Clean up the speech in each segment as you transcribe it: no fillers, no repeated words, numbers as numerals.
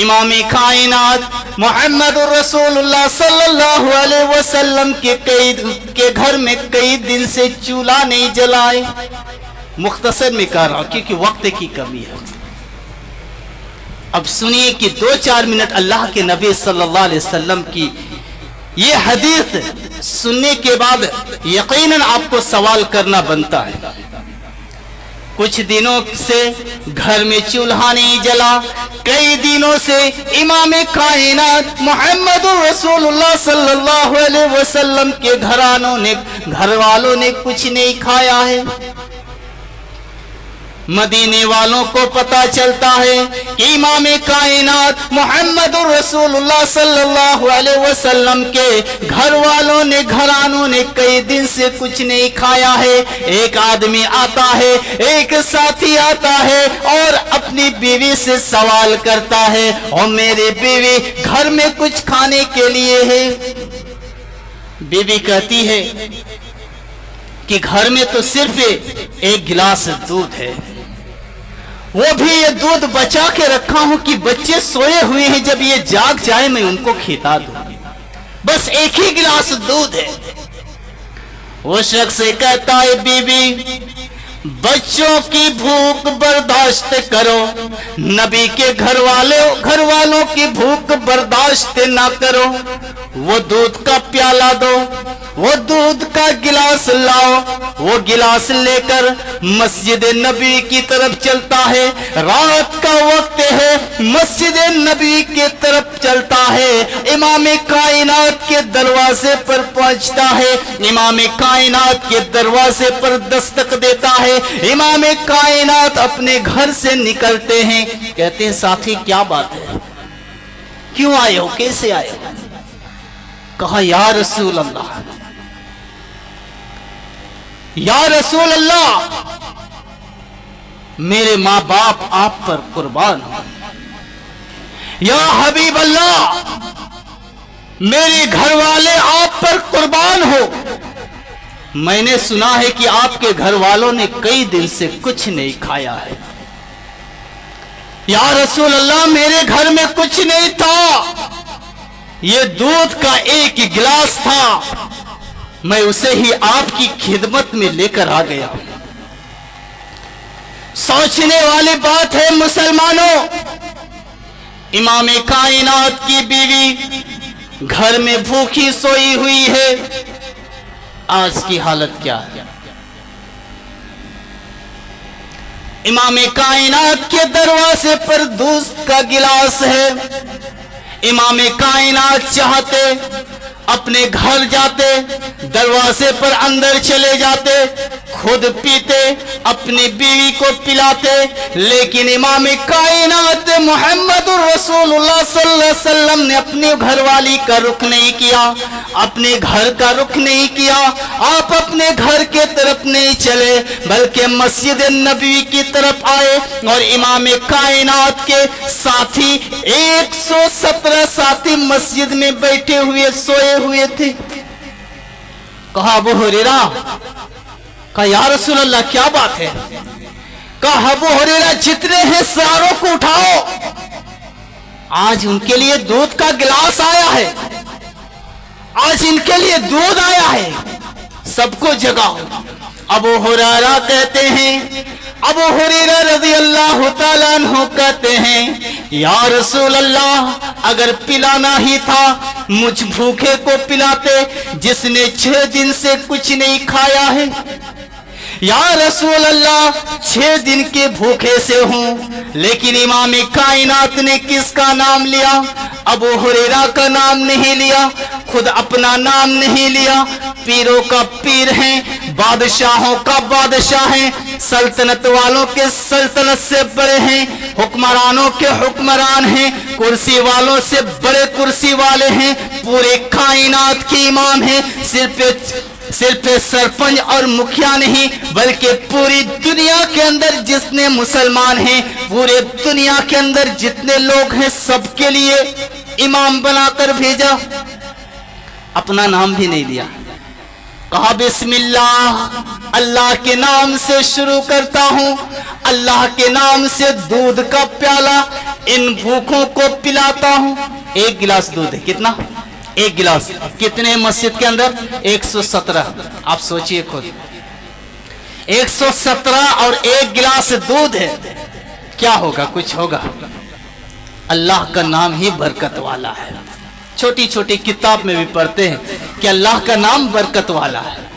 امام کائنات محمد رسول صلی اللہ علیہ وسلم کے گھر میں کئی دن سے چولہا نہیں جلائے. مختصر میں کہہ رہا ہوں کیونکہ وقت کی کمی ہے. اب سنیے کہ 2-4 منٹ اللہ کے نبی صلی اللہ علیہ وسلم کی یہ حدیث سننے کے بعد یقیناً آپ کو سوال کرنا بنتا ہے. کچھ دنوں سے گھر میں چولہا نہیں جلا, کئی دنوں سے امام کائنات محمد رسول اللہ صلی اللہ علیہ وسلم کے گھر والوں نے کچھ نہیں کھایا ہے. مدینے والوں کو پتا چلتا ہے کہ امام کائنات محمد رسول اللہ صلی اللہ علیہ وسلم کے گھرانوں نے کئی دن سے کچھ نہیں کھایا ہے. ایک آدمی آتا ہے, ایک ساتھی آتا ہے اور اپنی بیوی سے سوال کرتا ہے, اور میرے بیوی گھر میں کچھ کھانے کے لیے ہے؟ بیوی کہتی ہے کہ گھر میں تو صرف ایک گلاس دودھ ہے, وہ بھی یہ دودھ بچا کے رکھا ہوں کہ بچے سوئے ہوئے ہیں, جب یہ جاگ جائے میں ان کو کھلا دوں, بس ایک ہی گلاس دودھ ہے. وہ شخص کہتا ہے بیوی بچوں کی بھوک برداشت کرو, نبی کے گھر والوں کی بھوک برداشت نہ کرو. وہ دودھ کا پیالہ دو, وہ دودھ کا گلاس لاؤ. وہ گلاس لے کر مسجد نبی کی طرف چلتا ہے. رات کا وقت ہے, مسجد نبی کی طرف چلتا ہے. امام کائنات کے دروازے پر پہنچتا ہے, امام کائنات کے دروازے پر دستک دیتا ہے. امام کائنات اپنے گھر سے نکلتے ہیں, کہتے ہیں ساتھی کیا بات ہے, کیوں آئے ہو, کیسے آئے ہو؟ کہا یا رسول اللہ, یا رسول اللہ, میرے ماں باپ آپ پر قربان ہو. یا حبیب اللہ, میرے گھر والے آپ پر قربان ہو. میں نے سنا ہے کہ آپ کے گھر والوں نے کئی دن سے کچھ نہیں کھایا ہے. یا رسول اللہ, میرے گھر میں کچھ نہیں تھا, یہ دودھ کا ایک گلاس تھا, میں اسے ہی آپ کی خدمت میں لے کر آ گیا. سوچنے والی بات ہے مسلمانوں, امام کائنات کی بیوی گھر میں بھوکی سوئی ہوئی ہے. آج کی حالت کیا ہے؟ امام کائنات کے دروازے پر دودھ کا گلاس ہے. امام کائنات چاہتے اپنے گھر جاتے, دروازے پر اندر چلے جاتے, خود پیتے, اپنی بیوی کو پلاتے, لیکن امام کائنات محمد رسول اللہ صلی اللہ علیہ وسلم نے اپنی گھر والی کا رخ نہیں کیا, اپنے گھر کا رخ نہیں کیا. آپ اپنے گھر کے طرف نہیں چلے بلکہ مسجد نبی کی طرف آئے, اور امام کائنات کے ساتھی 117 ساتھی مسجد میں بیٹھے ہوئے سوئے ہوئے تھے. کہا ابو ہریرہ, کہا یا رسول اللہ کیا بات ہے؟ کہا ابو ہریرہ جتنے ہیں ساروں کو اٹھاؤ, آج ان کے لیے دودھ کا گلاس آیا ہے, آج ان کے لیے دودھ آیا ہے, سب کو جگاؤ. ابو ہریرہ کہتے ہیں, ابو ہریرہ رضی اللہ تعالیٰ عنہ کہتے ہیں یا رسول اللہ, اگر پلانا ہی تھا مجھ بھوکے کو پلاتے جس نے 6 دن سے کچھ نہیں کھایا ہے. یا رسول اللہ 6 دن کے بھوکے سے ہوں, لیکن امام کائنات نے کس کا نام لیا؟ ابو ہریرہ کا نام نہیں لیا, خود اپنا نام نہیں لیا. پیروں کا پیر ہیں, بادشاہوں کا بادشاہ ہیں, سلطنت والوں کے سلطنت سے بڑے ہیں, حکمرانوں کے حکمران ہیں, کرسی والوں سے بڑے کرسی والے ہیں, پورے کائنات کے امام ہیں. صرف سرپنچ اور مکھیا نہیں بلکہ پوری دنیا کے اندر جتنے مسلمان ہیں, پورے دنیا کے اندر جتنے لوگ ہیں, سب کے لیے امام بنا کر بھیجا. اپنا نام بھی نہیں لیا. کہا بسم اللہ, اللہ کے نام سے شروع کرتا ہوں, اللہ کے نام سے دودھ کا پیالہ इन भूखों को पिलाता हूं। एक गिलास दूध है, कितना? एक गिलास। कितने मस्जिद के अंदर? 117। आप सोचिए खुद, 117 और एक गिलास दूध है, क्या होगा? कुछ होगा? अल्लाह का नाम ही बरकत वाला है। छोटी छोटी किताब में भी पढ़ते हैं कि अल्लाह का नाम बरकत वाला है।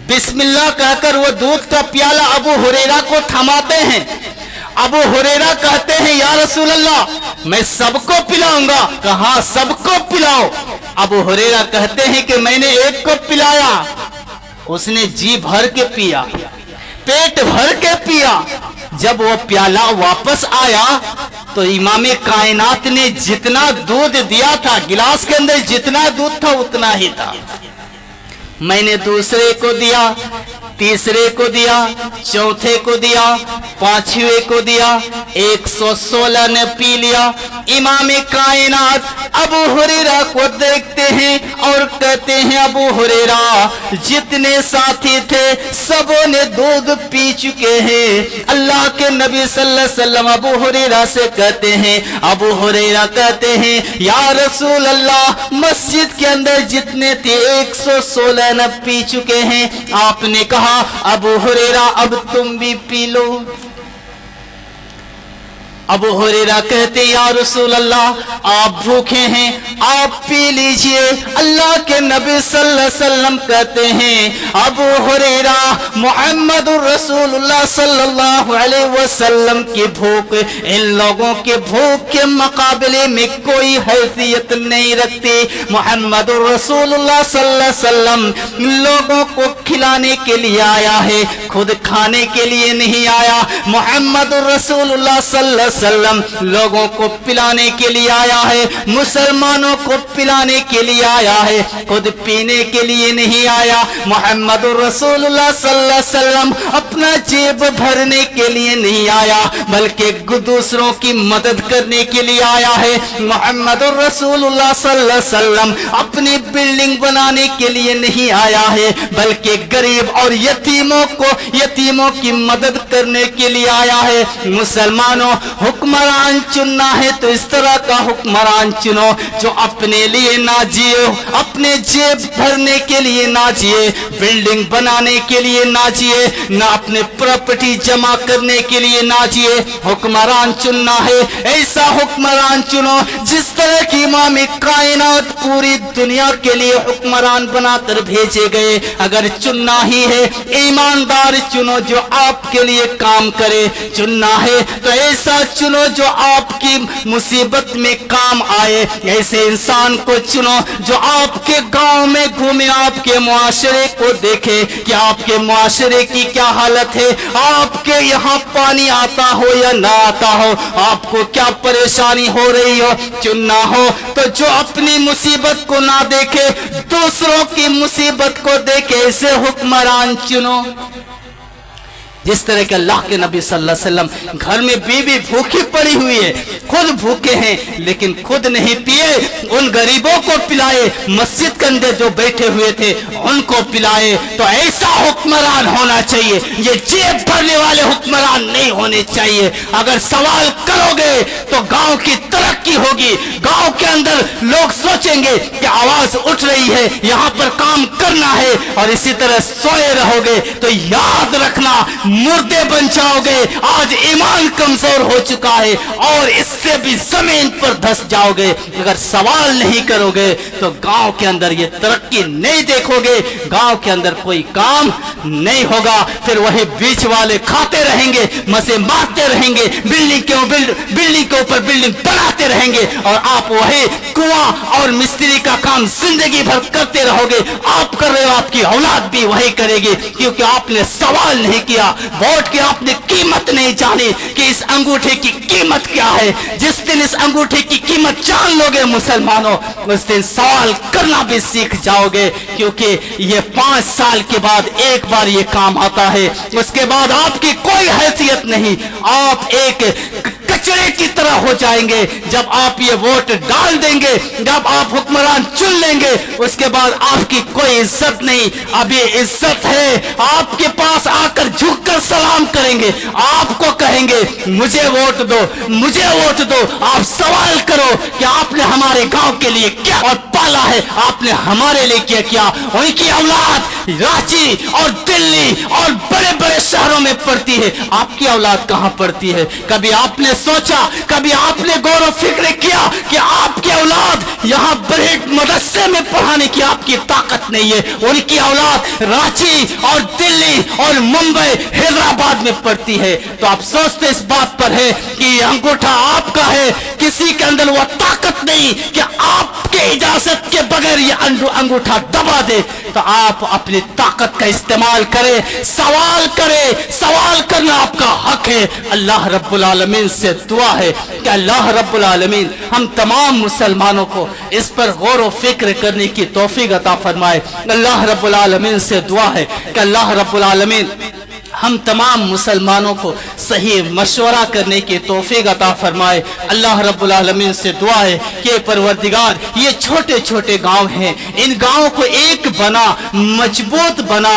बिस्मिल्लाह कहकर वो दूध का प्याला अबू हुरैरा को थमाते हैं। अबू हुरैरा कहते हैं, या रसूल अल्लाह, मैं सबको पिलाऊंगा। कहा सबको पिलाओ। अबू हुरैरा कहते हैं कि मैंने एक को पिलाया, उसने जी भर के पिया, पेट भर के पिया। जब वो प्याला वापस आया तो इमाम कायनात ने जितना दूध दिया था, गिलास के अंदर जितना दूध था उतना ही था। मैंने दूसरे को दिया, तीसरे को दिया, चौथे को दिया, पांचवें को दिया, 116 ने पी लिया। इमाम कायनात अबू हुरैरा को देखते हैं और कहते हैं, अबू हुरैरा, जितने साथी थे सबों ने दूध पी चुके हैं। अल्लाह के नबी सल्लल्लाहु अलैहि वसल्लम अबू हुरैरा से कहते हैं, अबू हुरैरा कहते हैं, या रसूल अल्लाह, मस्जिद के अंदर जितने थे 116 ने पी चुके हैं। आपने कहा, अबू हुरैरा अब तुम भी पी लो। अबू हुरैरा कहते, या रसूल अल्लाह, आप भूखे हैं, आप पी लीजिए। अल्लाह के नबी सल्लल्लाहु अलैहि वसल्लम कहते हैं, अबू हुरैरा, मुहम्मदुर रसूलुल्लाह सल्लल्लाहु अलैहि वसल्लम की भूख इन लोगों के भूख के मुकाबले में कोई हैसियत नहीं रखती। मुहम्मदुर रसूलुल्लाह सल्लल्लाहु अलैहि वसल्लम लोगों को खिलाने के लिए आया है, खुद खाने के लिए नहीं आया। मुहम्मदुर रसूलुल्लाह सल्लल्लाहु वसल्लम लोगों को पिलाने के लिए आया है, मुसलमानों को पिलाने के लिए आया है, खुद पीने के लिए नहीं आया। मुहम्मदुर रसूलुल्लाह सल्लल्लाहु अलैहि वसल्लम अपना जेब भरने के लिए नहीं आया, बल्कि दूसरों की मदद करने के लिए आया है। मुहम्मदुर रसूलुल्लाह सल्लल्लाहु अलैहि वसल्लम अपनी बिल्डिंग बनाने के लिए नहीं आया है, बल्कि गरीब और यतीमों की मदद करने के लिए आया है। मुसलमानों, हुक्मरान चुनना है तो इस तरह का हुक्मरान चुनो जो अपने लिए ना जिए, अपने जेब भरने के लिए ना जिए, बिल्डिंग बनाने के लिए ना जिए, ना अपने प्रॉपर्टी जमा करने के लिए ना जिए। हुक्मरान चुनना है, ऐसा हुक्मरान चुनो जिस तरह की इमाम कायनात पूरी दुनिया के लिए हुक्मरान बनाकर भेजे गए। अगर चुनना ही है, ईमानदार चुनो जो आपके लिए काम करे। चुनना है तो ऐसा चुनो जो आपकी मुसीबत में काम आए। ऐसे इंसान को चुनो जो आपके गांव में घूमे, आपके मुआशरे को देखे कि आपके मुआशरे की क्या हालत है, आपके यहाँ पानी आता हो या ना आता हो, आपको क्या परेशानी हो रही हो। चुनना हो तो जो अपनी मुसीबत को ना देखे, दूसरों की मुसीबत को देखे, ऐसे हुक्मरान चुनो। जिस तरह के अल्लाह के नबी सल्लल्लाहु अलैहि वसल्लम घर में बीवी भूखी पड़ी हुई है, खुद भूखे हैं लेकिन खुद नहीं पिए, उन गरीबों को पिलाए, मस्जिद के अंदर जो बैठे हुए थे उनको पिलाए। तो ऐसा हुक्मरान होना चाहिए, ये जेब भरने वाले हुक्मरान नहीं होने चाहिए। अगर सवाल करोगे तो गांव की तरक्की होगी, गांव के अंदर लोग सोचेंगे कि आवाज उठ रही है, यहाँ पर काम करना है, और इसी तरह सोए रहोगे तो याद रखना मुर्दे बन जाओगे। आज ईमान कमजोर हो चुका है और इससे भी जमीन पर धस जाओगे। अगर सवाल नहीं करोगे तो गांव के अंदर ये तरक्की नहीं देखोगे, गांव के अंदर कोई काम नहीं होगा। फिर वही बीच वाले खाते रहेंगे, मजे मारते रहेंगे, बिल्डिंग के ऊपर बिल्डिंग बनाते रहेंगे, और आप वही कुआं और मिस्त्री का काम जिंदगी भर करते रहोगे। आप कर रहे हो, आपकी औलाद भी वही करेगी, क्योंकि आपने सवाल नहीं किया। वोट की आपने कीमत नहीं जानी कि इस अंगूठे की कीमत क्या है। जिस दिन इस अंगूठे की कीमत जान लोगे मुसलमानों, उस दिन सवाल करना भी सीख जाओगे, क्योंकि ये 5 साल के बाद एक बार ये काम आता है, उसके बाद आपकी कोई हैसियत नहीं। आप एक कचरे की तरह हो जाएंगे। जब आप ये वोट डाल देंगे, जब आप हुक्मरान चुन लेंगे, उसके बाद आपकी कोई इज्जत नहीं। अब ये इज्जत है, आपके पास आकर झुककर सलाम करेंगे, आपको कहेंगे मुझे वोट दो, मुझे वोट दो। आप सवाल करो कि आपने हमारे गांव के लिए क्या और पाला है, आपने हमारे लिए क्या किया। उनकी औलाद रांची और दिल्ली और बड़े बड़े शहरों में पढ़ती है, आपकी औलाद कहां पढ़ती है? कभी आपने सोचा, कभी आपने गौर व फिक्र किया कि आपकी औलाद यहां बड़े मदरसे में पढ़ाने की आपकी ताकत नहीं है, उनकी औलाद रांची और दिल्ली और मुंबई हैदराबाद में पढ़ती है। तो आप सोचते इस बात पर है कि अंगूठा आपका है, किसी के अंदर वो ताकत नहीं कि आपके इजाजत के बगैर ये अंगूठा दबा दे। तो आप अपनी ताकत का इस्तेमाल करें, सवाल करें, सवाल करना आपका हक है। अल्लाह रब्बुल आलमीन से दुआ है कि अल्लाह रब्बुल आलमीन हम तमाम मुसलमानों को इस पर गौर व फिक्र करने की तौफीक अता फरमाए। अल्लाह रब्बुल आलमीन से दुआ है कि अल्लाह रब्बुल आलमीन हम तमाम मुसलमानों को सही मशवरा करने की तौफीक अता फरमाए। अल्लाह रब्बुल आलमीन से दुआ है कि परवरदिगार ये छोटे छोटे गांव हैं, इन गांवों को एक बना, मजबूत बना,